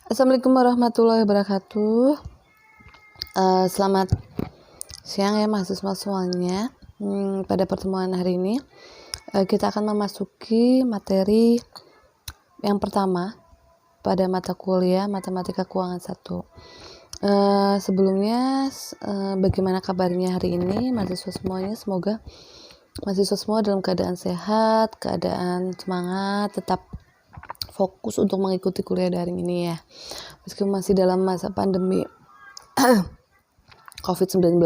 Assalamualaikum warahmatullahi wabarakatuh. Selamat siang ya mahasiswa semuanya. Pada pertemuan hari ini kita akan memasuki materi yang pertama pada mata kuliah Matematika Keuangan 1. Sebelumnya bagaimana kabarnya hari ini mahasiswa semuanya? Semoga mahasiswa semua dalam keadaan sehat, keadaan semangat, tetap fokus untuk mengikuti kuliah daring ini ya. Meskipun masih dalam masa pandemi COVID-19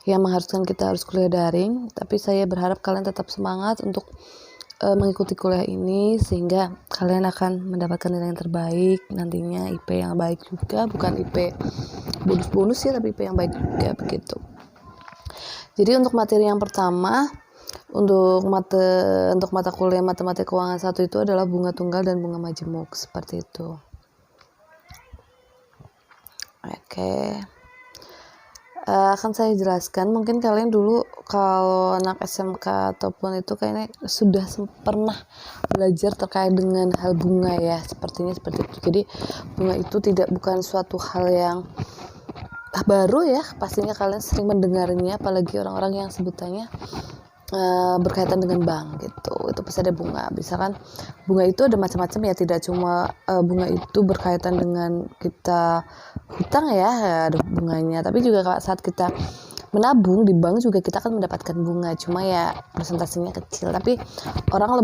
yang mengharuskan kita harus kuliah daring, tapi saya berharap kalian tetap semangat untuk mengikuti kuliah ini sehingga kalian akan mendapatkan nilai yang terbaik nantinya, IP yang baik juga, bukan IP bonus-bonus ya, tapi IP yang baik juga begitu. Jadi untuk materi yang pertama, untuk mata kuliah Matematika Keuangan 1 itu adalah bunga tunggal dan bunga majemuk, seperti itu. Oke. Akan saya jelaskan, mungkin kalian dulu kalau anak SMK ataupun itu kayaknya sudah pernah belajar terkait dengan hal bunga ya, sepertinya seperti itu. Jadi bunga itu bukan suatu hal yang baru ya, pastinya kalian sering mendengarnya, apalagi orang-orang yang sebutannya berkaitan dengan bank gitu. Itu pasti ada bunga. Misalkan bunga itu ada macam-macam ya, tidak cuma bunga itu berkaitan dengan kita hutang ya, ada bunganya, tapi juga saat kita menabung di bank juga kita akan mendapatkan bunga, cuma ya persentasenya kecil. Tapi orang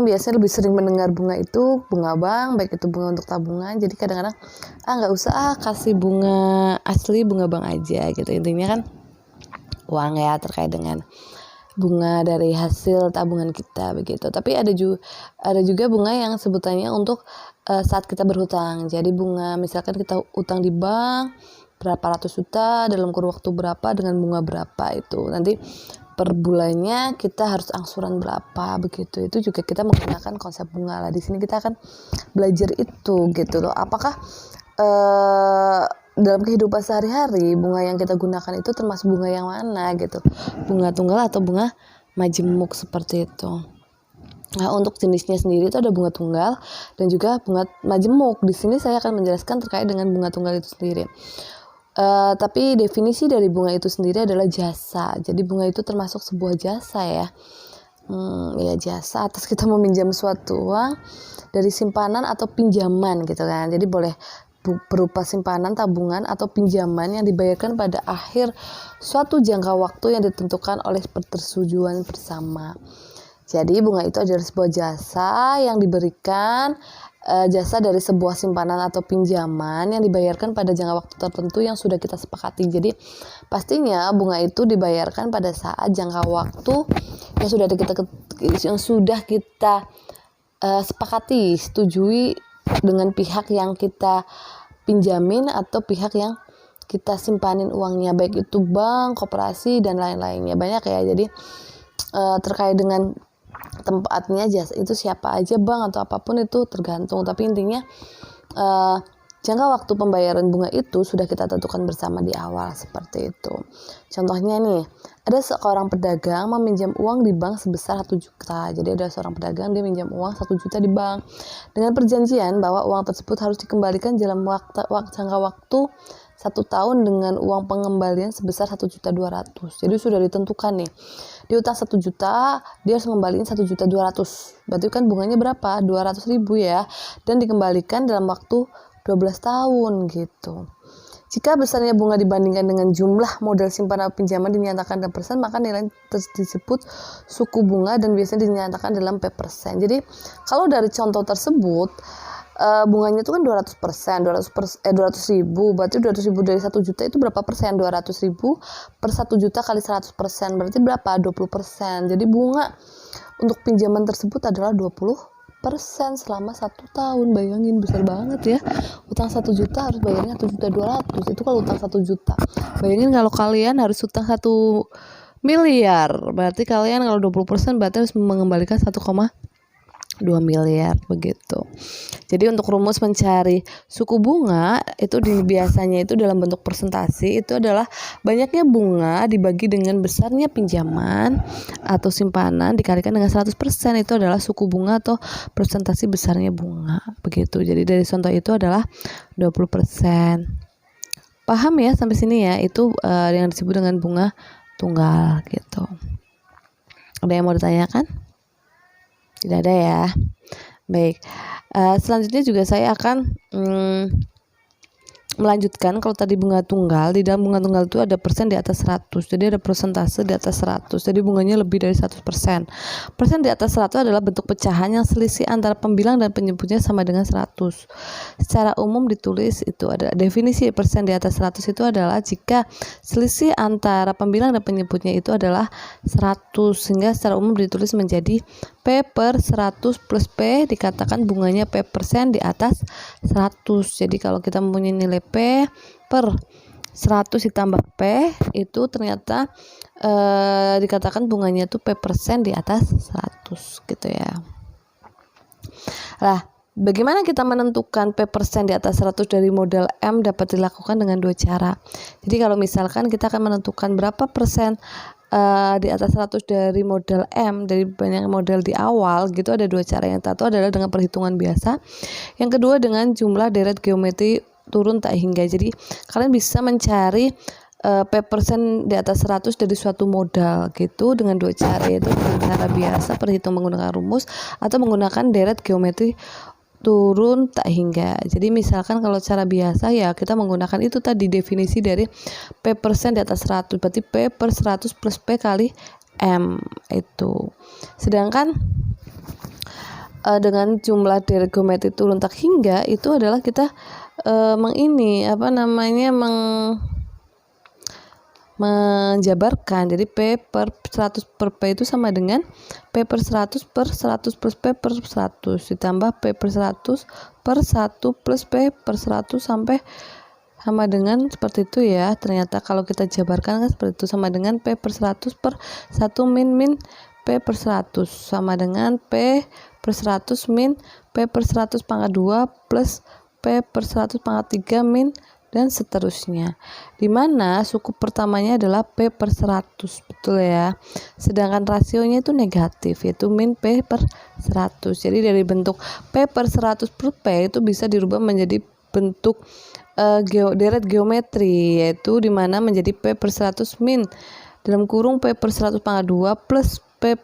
biasanya lebih sering mendengar bunga itu bunga bank, baik itu bunga untuk tabungan. Jadi kadang-kadang nggak usah kasih bunga asli, bunga bank aja gitu. Intinya kan uang ya, terkait dengan bunga dari hasil tabungan kita begitu. Tapi ada juga bunga yang sebutannya untuk saat kita berhutang. Jadi bunga misalkan kita utang di bank berapa ratus juta dalam kurun waktu berapa dengan bunga berapa, itu nanti per bulannya kita harus angsuran berapa begitu. Itu juga kita menggunakan konsep bunga lah. Di sini kita akan belajar itu gitu loh. Apakah dalam kehidupan sehari-hari bunga yang kita gunakan itu termasuk bunga yang mana gitu, bunga tunggal atau bunga majemuk, seperti itu. Nah, untuk jenisnya sendiri itu ada bunga tunggal dan juga bunga majemuk. Di sini saya akan menjelaskan terkait dengan bunga tunggal itu sendiri. Tapi definisi dari bunga itu sendiri adalah jasa. Jadi bunga itu termasuk sebuah jasa ya. Ya jasa atas kita meminjam suatu uang dari simpanan atau pinjaman gitu kan. Jadi boleh berupa simpanan, tabungan, atau pinjaman yang dibayarkan pada akhir suatu jangka waktu yang ditentukan oleh persetujuan bersama. Jadi bunga itu adalah sebuah jasa yang diberikan, jasa dari sebuah simpanan atau pinjaman yang dibayarkan pada jangka waktu tertentu yang sudah kita sepakati. Jadi pastinya bunga itu dibayarkan pada saat jangka waktu yang sudah kita sepakati, setujui dengan pihak yang kita pinjamin atau pihak yang kita simpanin uangnya, baik itu bank, koperasi, dan lain-lainnya. Banyak ya. Jadi terkait dengan tempatnya jasa itu siapa aja, bank atau apapun itu tergantung. Tapi intinya jangka waktu pembayaran bunga itu sudah kita tentukan bersama di awal, seperti itu. Contohnya nih, ada seorang pedagang meminjam uang di bank sebesar 1 juta. Jadi ada seorang pedagang, dia minjam uang 1 juta di bank dengan perjanjian bahwa uang tersebut harus dikembalikan dalam jangka waktu 1 tahun dengan uang pengembalian sebesar 1.200.000. Jadi sudah ditentukan nih, dia utang 1 juta, dia harus mengembalikan 1.200.000. Berarti kan bunganya berapa? 200.000 ya, dan dikembalikan dalam waktu 12 tahun gitu. Jika besarnya bunga dibandingkan dengan jumlah modal simpanan atau pinjaman dinyatakan dalam persen, maka nilai disebut suku bunga dan biasanya dinyatakan dalam P%. Jadi kalau dari contoh tersebut bunganya itu kan 200%, 200.000, berarti 200.000 dari 1 juta itu berapa persen? 200.000 per 1 juta kali 100%, berarti berapa? 20%. Jadi bunga untuk pinjaman tersebut adalah 20% selama 1 tahun. Bayangin, besar banget ya. Utang 1 juta harus bayarnya 1.200.000. Itu kalau utang 1 juta. Bayangin kalau kalian harus utang 1 miliar. Berarti kalian kalau 20% berarti harus mengembalikan 1,2 2 miliar begitu. Jadi untuk rumus mencari suku bunga itu biasanya itu dalam bentuk persentase itu adalah banyaknya bunga dibagi dengan besarnya pinjaman atau simpanan dikalikan dengan 100%, itu adalah suku bunga atau persentase besarnya bunga begitu. Jadi dari contoh itu adalah 20%. Paham ya sampai sini ya? Itu yang disebut dengan bunga tunggal gitu. Ada yang mau ditanyakan? Tidak ada ya. Baik. Selanjutnya juga saya akan melanjutkan. Kalau tadi bunga tunggal, di dalam bunga tunggal itu ada persen di atas 100. Jadi ada persentase di atas 100. Jadi bunganya lebih dari 100%. Persen di atas 100 adalah bentuk pecahan yang selisih antara pembilang dan penyebutnya sama dengan 100. Secara umum ditulis itu ada definisi persen di atas 100 itu adalah jika selisih antara pembilang dan penyebutnya itu adalah 100, sehingga secara umum ditulis menjadi P per 100 plus P, dikatakan bunganya P persen di atas 100. Jadi kalau kita mempunyai nilai P per 100 ditambah P itu ternyata dikatakan bunganya itu P persen di atas 100 gitu ya. Lah, bagaimana kita menentukan P persen di atas 100 dari model M dapat dilakukan dengan 2 cara. Jadi kalau misalkan kita akan menentukan berapa persen di atas 100 dari model M, dari banyak model di awal gitu, ada 2 cara. Yang satu adalah dengan perhitungan biasa, yang kedua dengan jumlah deret geometri turun tak hingga. Jadi kalian bisa mencari P persen di atas 100 dari suatu modal gitu dengan 2 cara, yaitu dengan cara biasa perhitung menggunakan rumus atau menggunakan deret geometri turun tak hingga. Jadi misalkan kalau cara biasa ya kita menggunakan itu tadi definisi dari P persen di atas 100, berarti P per 100 plus P kali M itu. Sedangkan dengan jumlah deret geometri turun tak hingga itu adalah kita menjabarkan. Jadi P per 100 per P itu sama dengan P per 100 per 100 plus P per 100 ditambah P per 100 per 1 plus P per 100 sampai sama dengan seperti itu ya. Ternyata kalau kita jabarkan kan seperti itu, sama dengan P per 100 per 1 min P per 100 sama dengan P per 100 min P per 100 pangkat 2 plus P per 100 pangkat 3 min dan seterusnya, dimana suku pertamanya adalah P per 100, betul ya, sedangkan rasionya itu negatif, yaitu min P per 100. Jadi dari bentuk P per 100 per P itu bisa dirubah menjadi bentuk deret geometri, yaitu dimana menjadi P per 100 min dalam kurung P per 100 pangkat 2 plus P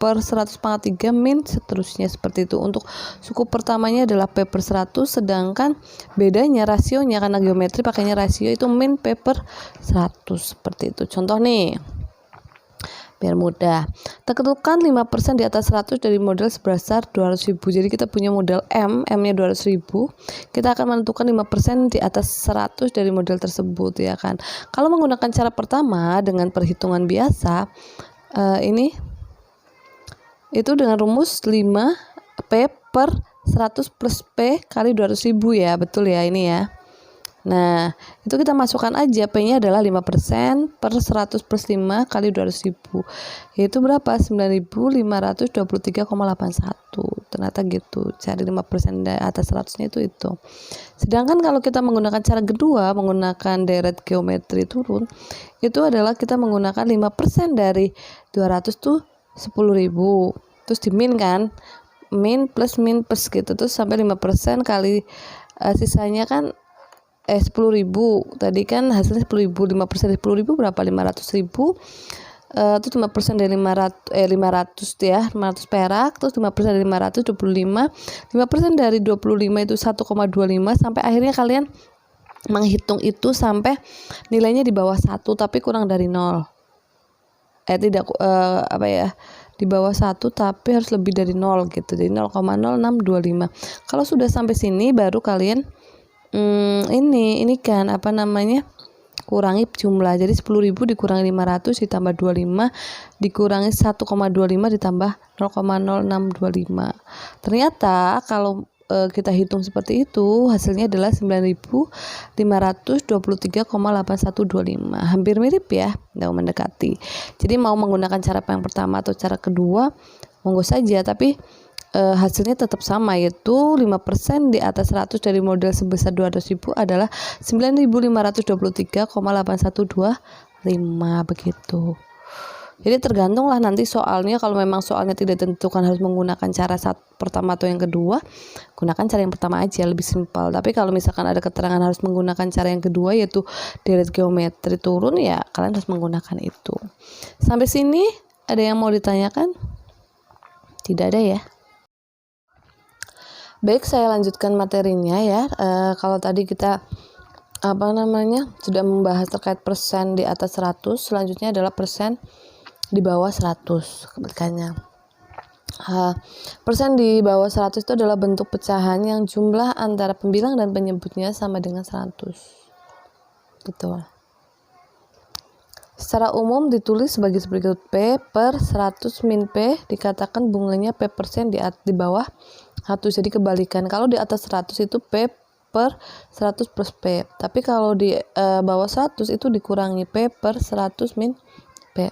per 100 pangkat 3 min seterusnya, seperti itu. Untuk suku pertamanya adalah P per 100, sedangkan bedanya rasionya karena geometri pakainya rasio itu min P per 100, seperti itu. Contoh nih, biar mudah. Tentukan 5% di atas 100 dari modal sebesar 200.000. Jadi kita punya modal M-nya 200.000. Kita akan menentukan 5% di atas 100 dari modal tersebut ya kan. Kalau menggunakan cara pertama dengan perhitungan biasa, ini itu dengan rumus 5 P per 100 plus P kali 200.000 ya, betul ya ini ya. Nah, itu kita masukkan aja, P-nya adalah 5% per 100 plus 5 kali 200.000, yaitu berapa? 9.523,81. Ternyata gitu, cari 5% dari atas 100-nya itu. Sedangkan kalau kita menggunakan cara kedua, menggunakan deret geometri turun, itu adalah kita menggunakan 5% dari 200 tuh 10.000, terus di min kan, min plus gitu, terus sampai 5% kali sisanya kan 10.000, tadi kan hasilnya 10.000, 5% dari 10.000 berapa? 500.000, terus 5% dari 500 ya, 500 perak, terus 5% dari 500 25, 5% dari 25 itu 1,25, sampai akhirnya kalian menghitung itu sampai nilainya di bawah 1 tapi kurang dari 0. Di bawah 1 tapi harus lebih dari 0 gitu. Jadi 0,0625. Kalau sudah sampai sini baru kalian ini kan kurangi jumlah. Jadi 10.000 dikurangi 500 ditambah 25 dikurangi 1,25 ditambah 0,0625. Ternyata kalau kita hitung seperti itu, hasilnya adalah 9.523,8125. Hampir mirip ya, jauh mendekati. Jadi mau menggunakan cara yang pertama atau cara kedua monggo saja, tapi hasilnya tetap sama, yaitu 5% di atas 100 dari modal sebesar 200.000 adalah 9.523,8125 begitu. Jadi tergantung lah nanti soalnya, kalau memang soalnya tidak tentukan harus menggunakan cara pertama atau yang kedua, gunakan cara yang pertama aja, lebih simpel. Tapi kalau misalkan ada keterangan harus menggunakan cara yang kedua, yaitu deret geometri turun, ya kalian harus menggunakan itu. Sampai sini ada yang mau ditanyakan? Tidak ada ya? Baik, saya lanjutkan materinya ya. Kalau tadi kita sudah membahas terkait persen di atas 100, selanjutnya adalah persen di bawah 100 kebalikannya. Persen di bawah 100 itu adalah bentuk pecahan yang jumlah antara pembilang dan penyebutnya sama dengan 100. Betul. Secara umum ditulis sebagai berikut: P per 100 min P, dikatakan bunganya P persen di bawah 100. Jadi kebalikan, kalau di atas 100 itu P per 100 plus P, tapi kalau di bawah 100 itu dikurangi P per 100 min P.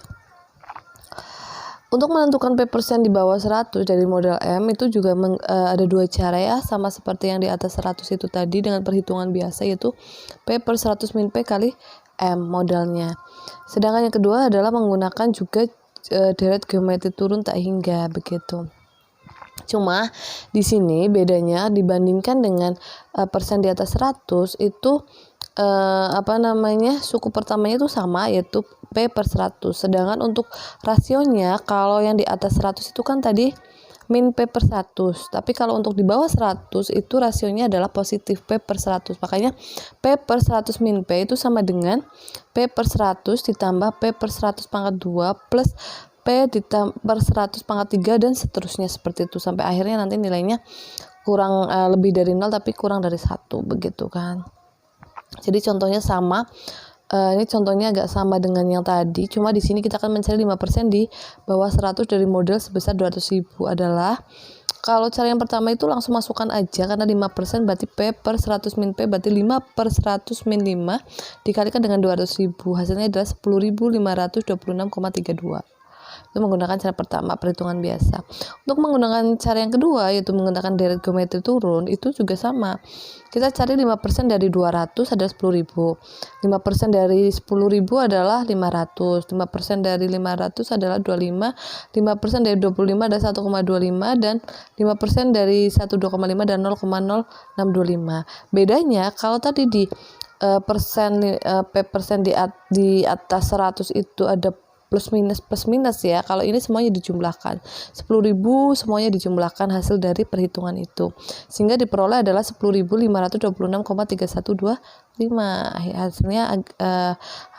Untuk menentukan P persen di bawah 100 dari modal M itu juga ada dua cara ya, sama seperti yang di atas 100 itu tadi dengan perhitungan biasa, yaitu P per 100 min P kali M modalnya. Sedangkan yang kedua adalah menggunakan juga deret geometri turun tak hingga begitu. Cuma di sini bedanya dibandingkan dengan persen di atas 100 itu suku pertamanya itu sama, yaitu P per 100. Sedangkan untuk rasionya, kalau yang di atas 100 itu kan tadi min P per 100, tapi kalau untuk di bawah 100 itu rasionya adalah positif P per 100. Makanya P per 100 min P itu sama dengan P per 100 ditambah P per 100 pangkat 2 plus P ditambah 100 pangkat 3 dan seterusnya seperti itu, sampai akhirnya nanti nilainya kurang lebih dari 0 tapi kurang dari 1 begitu kan. Jadi contohnya sama, ini contohnya agak sama dengan yang tadi, cuma di sini kita akan mencari 5% di bawah 100 dari modal sebesar 200.000 adalah, kalau cara yang pertama itu langsung masukkan aja, karena 5% berarti P per 100 min P berarti 5 per 100 min 5 dikalikan dengan 200.000, hasilnya adalah 10.526,32. Itu menggunakan cara pertama, perhitungan biasa. Untuk menggunakan cara yang kedua, yaitu menggunakan deret geometri turun, itu juga sama. Kita cari 5% dari 200 adalah 10.000. 5% dari 10.000 adalah 500. 5% dari 500 adalah 25. 5% dari 25 adalah 1,25 dan 5% dari 1,25 dan 0,0625. Bedanya kalau tadi di P persen di atas 100 itu ada plus minus ya. Kalau ini semuanya dijumlahkan, 10.000 semuanya dijumlahkan hasil dari perhitungan itu, sehingga diperoleh adalah 10.526,3125. Hasilnya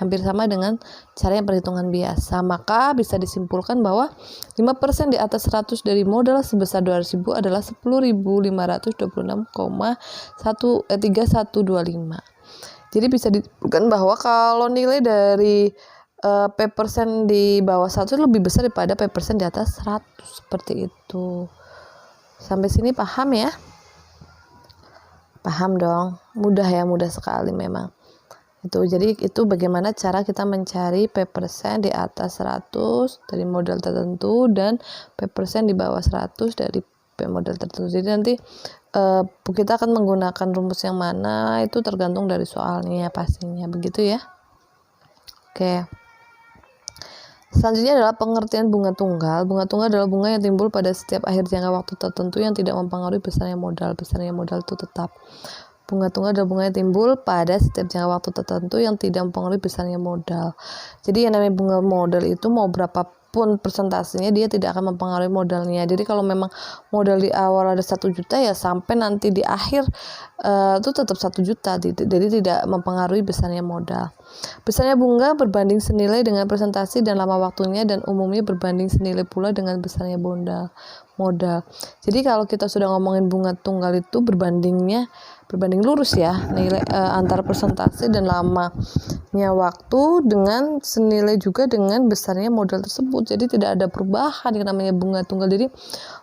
hampir sama dengan cara yang perhitungan biasa. Maka bisa disimpulkan bahwa 5% di atas 100 dari modal sebesar 200.000 adalah 10.526,3125. Jadi bisa disimpulkan bahwa kalau nilai dari P persen di bawah 100 lebih besar daripada P persen di atas 100, seperti itu. Sampai sini paham ya? Paham dong, mudah ya, mudah sekali memang. Jadi itu bagaimana cara kita mencari P persen di atas 100 dari modal tertentu dan P persen di bawah 100 dari P modal tertentu. Jadi nanti kita akan menggunakan rumus yang mana itu tergantung dari soalnya pastinya, begitu ya. Oke. Selanjutnya adalah pengertian bunga tunggal. Bunga tunggal adalah bunga yang timbul pada setiap akhir jangka waktu tertentu yang tidak mempengaruhi besarnya modal. Besarnya modal itu tetap. Bunga tunggal adalah bunga yang timbul pada setiap jangka waktu tertentu yang tidak mempengaruhi besarnya modal. Jadi yang namanya bunga modal itu mau berapapun persentasenya dia tidak akan mempengaruhi modalnya. Jadi kalau memang modal di awal ada 1 juta ya sampai nanti di akhir itu tetap 1 juta. Jadi tidak mempengaruhi besarnya modal. Besarnya bunga berbanding senilai dengan presentasi dan lama waktunya, dan umumnya berbanding senilai pula dengan besarnya modal. Jadi kalau kita sudah ngomongin bunga tunggal itu berbanding lurus ya, nilai antara presentasi dan lamanya waktu dengan senilai juga dengan besarnya modal tersebut. Jadi tidak ada perubahan yang namanya bunga tunggal. Jadi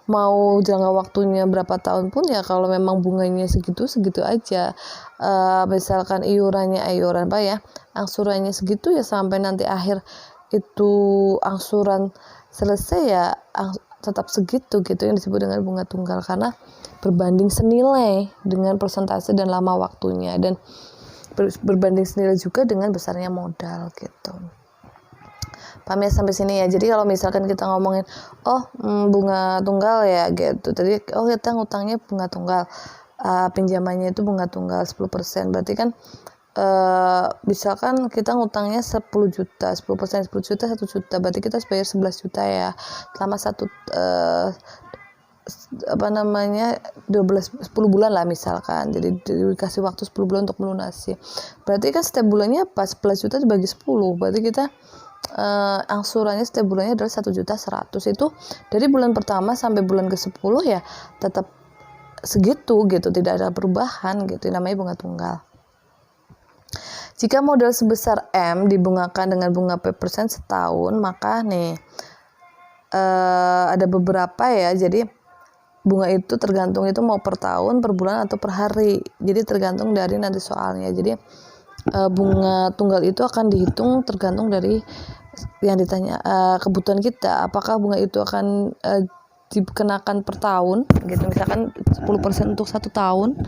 mau jangka waktunya berapa tahun pun ya kalau memang bunganya segitu aja. Misalkan iurannya angsurannya segitu ya sampai nanti akhir itu angsuran selesai ya tetap segitu gitu yang disebut dengan bunga tunggal, karena berbanding senilai dengan persentase dan lama waktunya, dan berbanding senilai juga dengan besarnya modal gitu. Paham ya sampai sini ya? Jadi kalau misalkan kita ngomongin bunga tunggal ya gitu, tadi kita ngutangnya bunga tunggal, pinjamannya itu bunga tunggal 10%, berarti kan misalkan kita ngutangnya 10 juta, 10% 10 juta 1 juta, berarti kita harus bayar 11 juta ya selama 10 bulan lah misalkan. Jadi dikasih waktu 10 bulan untuk melunasi, berarti kan setiap bulannya pas 11 juta dibagi 10, berarti kita angsurannya setiap bulannya adalah 1.100.000. Itu dari bulan pertama sampai bulan ke-10 ya tetap segitu gitu, tidak ada perubahan gitu, namanya bunga tunggal. Jika modal sebesar M dibungakan dengan bunga P% setahun, maka nih ada beberapa ya, jadi bunga itu tergantung itu mau per tahun, per bulan, atau per hari. Jadi tergantung dari nanti soalnya. Jadi bunga tunggal itu akan dihitung tergantung dari yang ditanya kebutuhan kita, apakah bunga itu akan dikenakan per tahun gitu, misalkan 10% untuk 1 tahun,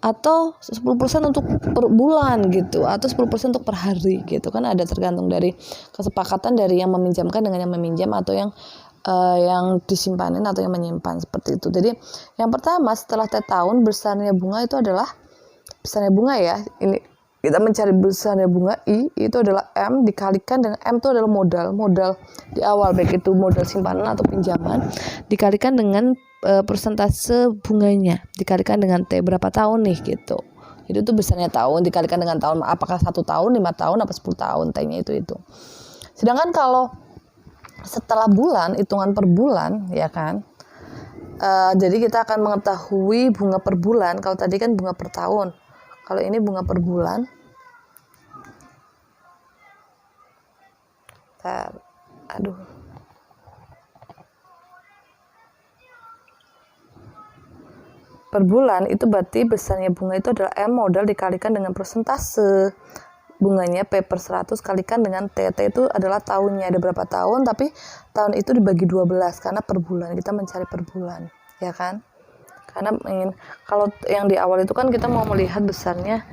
atau 10% untuk per bulan gitu, atau 10% untuk per hari gitu kan, ada tergantung dari kesepakatan dari yang meminjamkan dengan yang meminjam, atau yang disimpanin atau yang menyimpan, seperti itu. Jadi yang pertama, setelah tahun besarnya bunga itu adalah besarnya bunga ya, ini kita mencari besarnya bunga I itu adalah M dikalikan dengan M itu adalah modal di awal, baik itu modal simpanan atau pinjaman, dikalikan dengan persentase bunganya, dikalikan dengan T berapa tahun nih gitu. Itu tuh besarnya tahun dikalikan dengan tahun, apakah 1 tahun, 5 tahun, apa 10 tahun, T-nya itu. Sedangkan kalau setelah bulan, hitungan per bulan ya kan, jadi kita akan mengetahui bunga per bulan. Kalau tadi kan bunga per tahun, kalau ini bunga per bulan. Per bulan itu berarti besarnya bunga itu adalah M modal dikalikan dengan persentase bunganya P per 100 kalikan dengan T. T itu adalah tahunnya, ada berapa tahun, tapi tahun itu dibagi 12 karena per bulan, kita mencari per bulan ya kan, karena kalau yang di awal itu kan kita mau melihat besarnya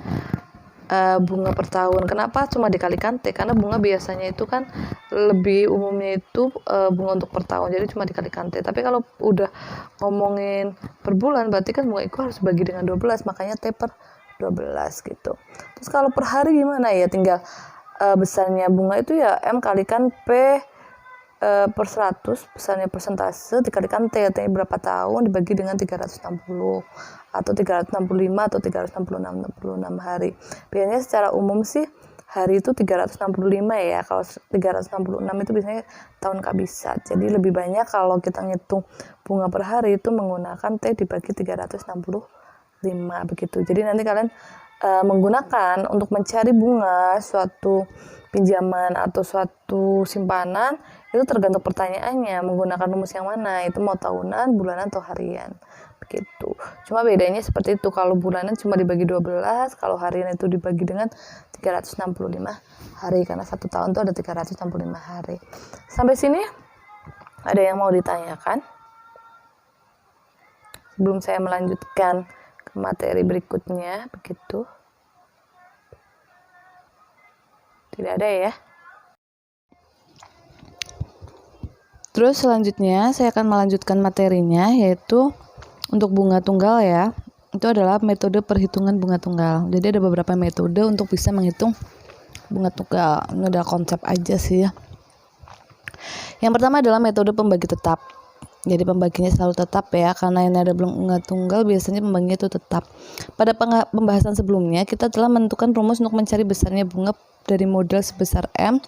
bunga per tahun. Kenapa cuma dikalikan T? Karena bunga biasanya itu kan lebih umumnya itu bunga untuk per tahun, jadi cuma dikalikan T. Tapi kalau udah ngomongin per bulan, berarti kan bunga itu harus bagi dengan 12, makanya T per 12 gitu. Terus kalau per hari gimana ya? Tinggal besarnya bunga itu ya M kalikan P per 100, besarnya persentase dikalikan T berapa tahun dibagi dengan 360 atau 365 atau 366 hari. Biasanya secara umum sih hari itu 365 ya. Kalau 366 itu biasanya tahun kabisat. Jadi lebih banyak kalau kita ngitung bunga per hari itu menggunakan T dibagi 365 begitu. Jadi nanti kalian menggunakan untuk mencari bunga suatu pinjaman atau suatu simpanan, itu tergantung pertanyaannya menggunakan rumus yang mana, itu mau tahunan, bulanan, atau harian begitu. Cuma bedanya seperti itu, kalau bulanan cuma dibagi 12, kalau harian itu dibagi dengan 365 hari, karena 1 tahun itu ada 365 hari. Sampai sini ada yang mau ditanyakan sebelum saya melanjutkan ke materi berikutnya begitu? Tidak ada ya. Terus selanjutnya saya akan melanjutkan materinya, yaitu untuk bunga tunggal ya. Itu adalah metode perhitungan bunga tunggal. Jadi ada beberapa metode untuk bisa menghitung bunga tunggal. Ini adalah konsep aja sih ya. Yang pertama adalah metode pembagi tetap. Jadi pembaginya selalu tetap ya, karena ini ada bunga tunggal biasanya pembaginya itu tetap. Pada pembahasan sebelumnya kita telah menentukan rumus untuk mencari besarnya bunga dari modal sebesar M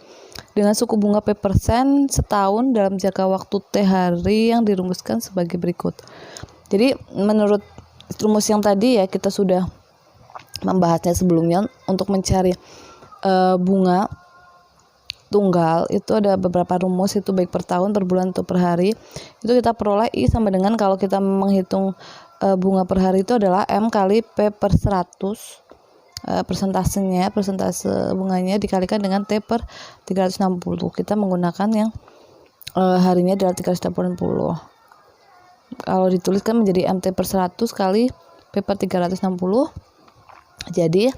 dengan suku bunga P% setahun dalam jangka waktu T hari yang dirumuskan sebagai berikut. Jadi menurut rumus yang tadi ya, kita sudah membahasnya sebelumnya. Untuk mencari bunga tunggal itu ada beberapa rumus, itu baik per tahun, per bulan, atau per hari. Itu kita peroleh I sama dengan, kalau kita menghitung bunga per hari itu adalah M kali P per 100, persentase bunganya dikalikan dengan T per 360. Kita menggunakan yang harinya adalah 380. Kalau dituliskan menjadi MT per 100 kali P per 360. Jadi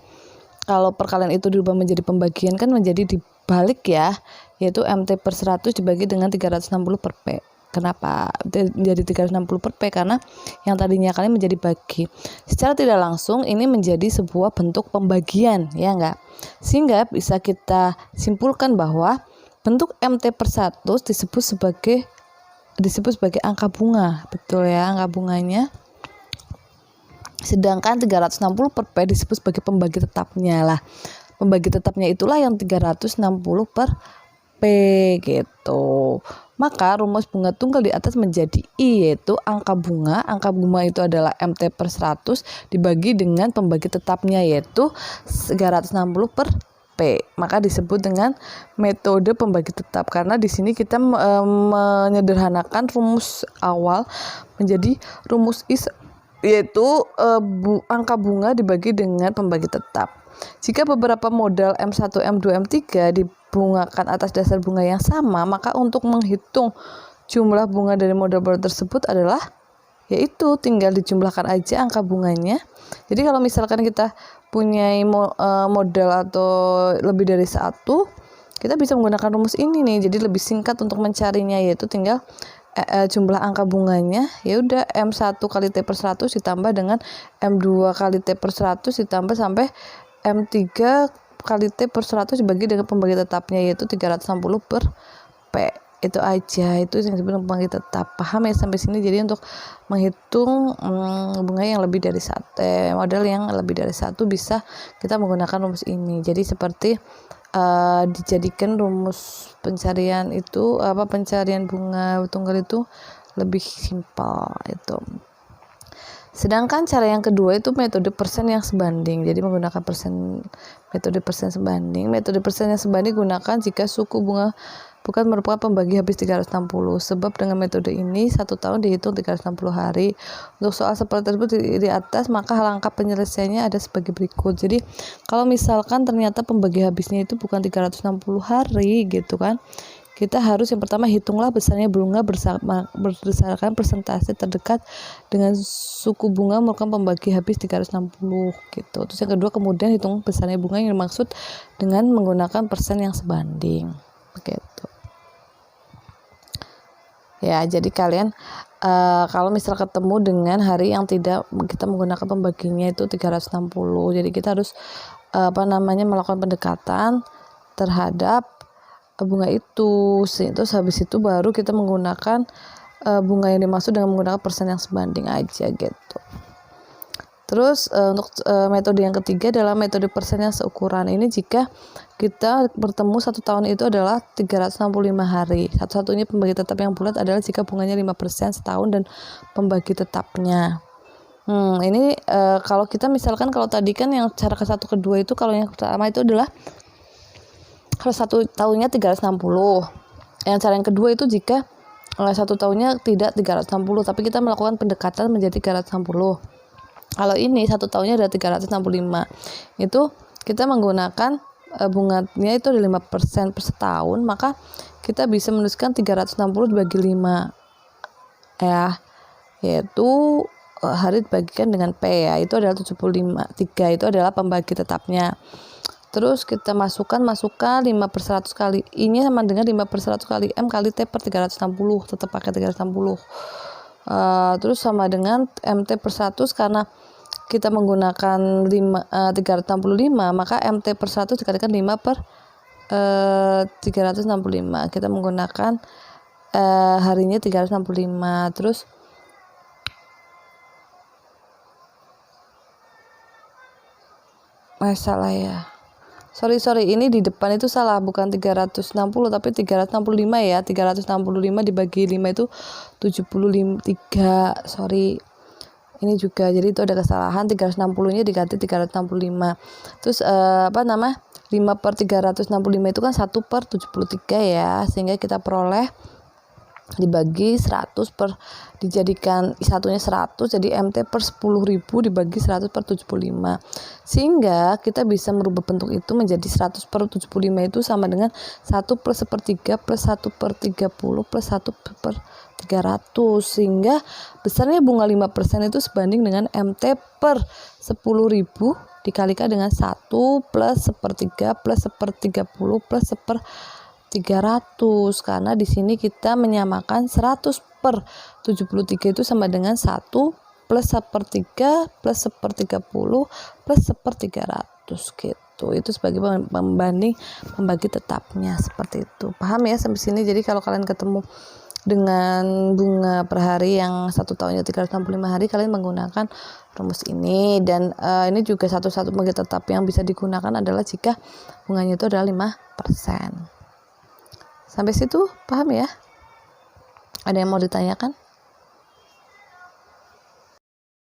kalau perkalian itu dirubah menjadi pembagian kan menjadi dibalik ya, yaitu MT per 100 dibagi dengan 360 per P. Kenapa jadi 360 per P? Karena yang tadinya kali menjadi bagi. Secara tidak langsung ini menjadi sebuah bentuk pembagian, ya enggak? Sehingga bisa kita simpulkan bahwa bentuk MT per 100 disebut sebagai angka bunga. Betul ya, angka bunganya. Sedangkan 360 per P disebut sebagai pembagi tetapnya lah. Pembagi tetapnya itulah yang 360 per P gitu. Maka rumus bunga tunggal di atas menjadi I, yaitu angka bunga. Angka bunga itu adalah MT per 100 dibagi dengan pembagi tetapnya, yaitu 360 per P. Maka disebut dengan metode pembagi tetap, karena di sini kita menyederhanakan rumus awal menjadi rumus I, yaitu angka bunga dibagi dengan pembagi tetap. Jika beberapa modal M1, M2, M3 dibungakan atas dasar bunga yang sama, maka untuk menghitung jumlah bunga dari modal-modal tersebut adalah yaitu tinggal dijumlahkan aja angka bunganya. Jadi kalau misalkan kita punya modal atau lebih dari satu, kita bisa menggunakan rumus ini nih. Jadi lebih singkat untuk mencarinya, yaitu tinggal jumlah angka bunganya, ya udah M1 kali T per 100 ditambah dengan M2 kali T per 100 ditambah sampai M3 kali T per 100 dibagi dengan pembagi tetapnya, yaitu 360 per P. Itu aja, itu yang disebut pembagi tetap. Paham ya sampai sini? Jadi untuk menghitung bunga yang lebih dari modal yang lebih dari satu bisa kita menggunakan rumus ini. Jadi seperti dijadikan rumus pencarian itu pencarian bunga tunggal itu lebih simpel itu. Sedangkan cara yang kedua itu metode persen yang sebanding. Jadi menggunakan metode persen sebanding. Metode persen yang sebanding gunakan jika suku bunga bukan merupakan pembagi habis 360. Sebab dengan metode ini 1 tahun dihitung 360 hari. Untuk soal seperti tersebut di atas, maka langkah penyelesaiannya ada sebagai berikut. Jadi kalau misalkan ternyata pembagi habisnya itu bukan 360 hari gitu kan, kita harus yang pertama hitunglah besarnya bunga berdasarkan persentase terdekat dengan suku bunga merupakan pembagi habis 360 gitu. Terus yang kedua kemudian hitung besarnya bunga yang dimaksud dengan menggunakan persen yang sebanding begitu. Ya, jadi kalian kalau misal ketemu dengan hari yang tidak kita menggunakan pembaginya itu 360, jadi kita harus melakukan pendekatan terhadap bunga itu. Terus habis itu baru kita menggunakan bunga yang dimaksud dengan menggunakan persen yang sebanding aja gitu. Terus untuk metode yang ketiga adalah metode persen yang seukuran. Ini jika kita bertemu 1 tahun itu adalah 365 hari. Satu-satunya pembagi tetap yang bulat adalah jika bunganya 5% setahun dan pembagi tetapnya. Ini kalau kita misalkan kalau tadi kan yang cara ke 1 ke 2 itu, kalau yang pertama itu adalah kalau 1 tahunnya 360. Yang cara yang kedua itu jika 1 tahunnya tidak 360 tapi kita melakukan pendekatan menjadi 360. Kalau ini 1 tahunnya ada 365. Itu kita menggunakan bunganya itu ada 5% per setahun, maka kita bisa menuliskan 360 dibagi 5 ya, yaitu hari dibagikan dengan P ya, itu adalah 75. 3 itu adalah pembagi tetapnya. Terus kita masukkan 5/100 kali I-nya sama dengan 5/100 kali M kali T per 360, tetap pakai 360. Terus sama dengan MT per 100, karena kita menggunakan 365, maka MT per 100 dikalikan 5 per 365. Kita menggunakan harinya 365. Terus salah ya. Sorry, ini di depan itu salah, bukan 360 tapi 365 ya. 365 dibagi 5 itu 75. Sorry. Ini juga, jadi itu ada kesalahan, 360-nya diganti 365. Terus 5/365 itu kan 1/73 ya, sehingga kita peroleh dibagi 100 per dijadikan satunya 100, jadi MT per 10.000 dibagi 100 per 75, sehingga kita bisa merubah bentuk itu menjadi 100 per 75 itu sama dengan 1 plus 1/3 plus 1 per 30 plus 1 per 300, sehingga besarnya bunga 5% itu sebanding dengan MT per 10.000 dikalikan dengan 1 plus 1/3 plus 1/30 plus 1/300, karena di sini kita menyamakan 100 per 73 itu sama dengan 1 plus 1/3 plus 1/30 plus 1/300 gitu. Itu sebagai pembanding membagi tetapnya, seperti itu. Paham ya sampai sini? Jadi kalau kalian ketemu dengan bunga per hari yang 1 tahunnya 365 hari, kalian menggunakan rumus ini. Dan ini juga satu-satu bagi tetap yang bisa digunakan adalah jika bunganya itu adalah 5%. Sampai situ paham ya? Ada yang mau ditanyakan?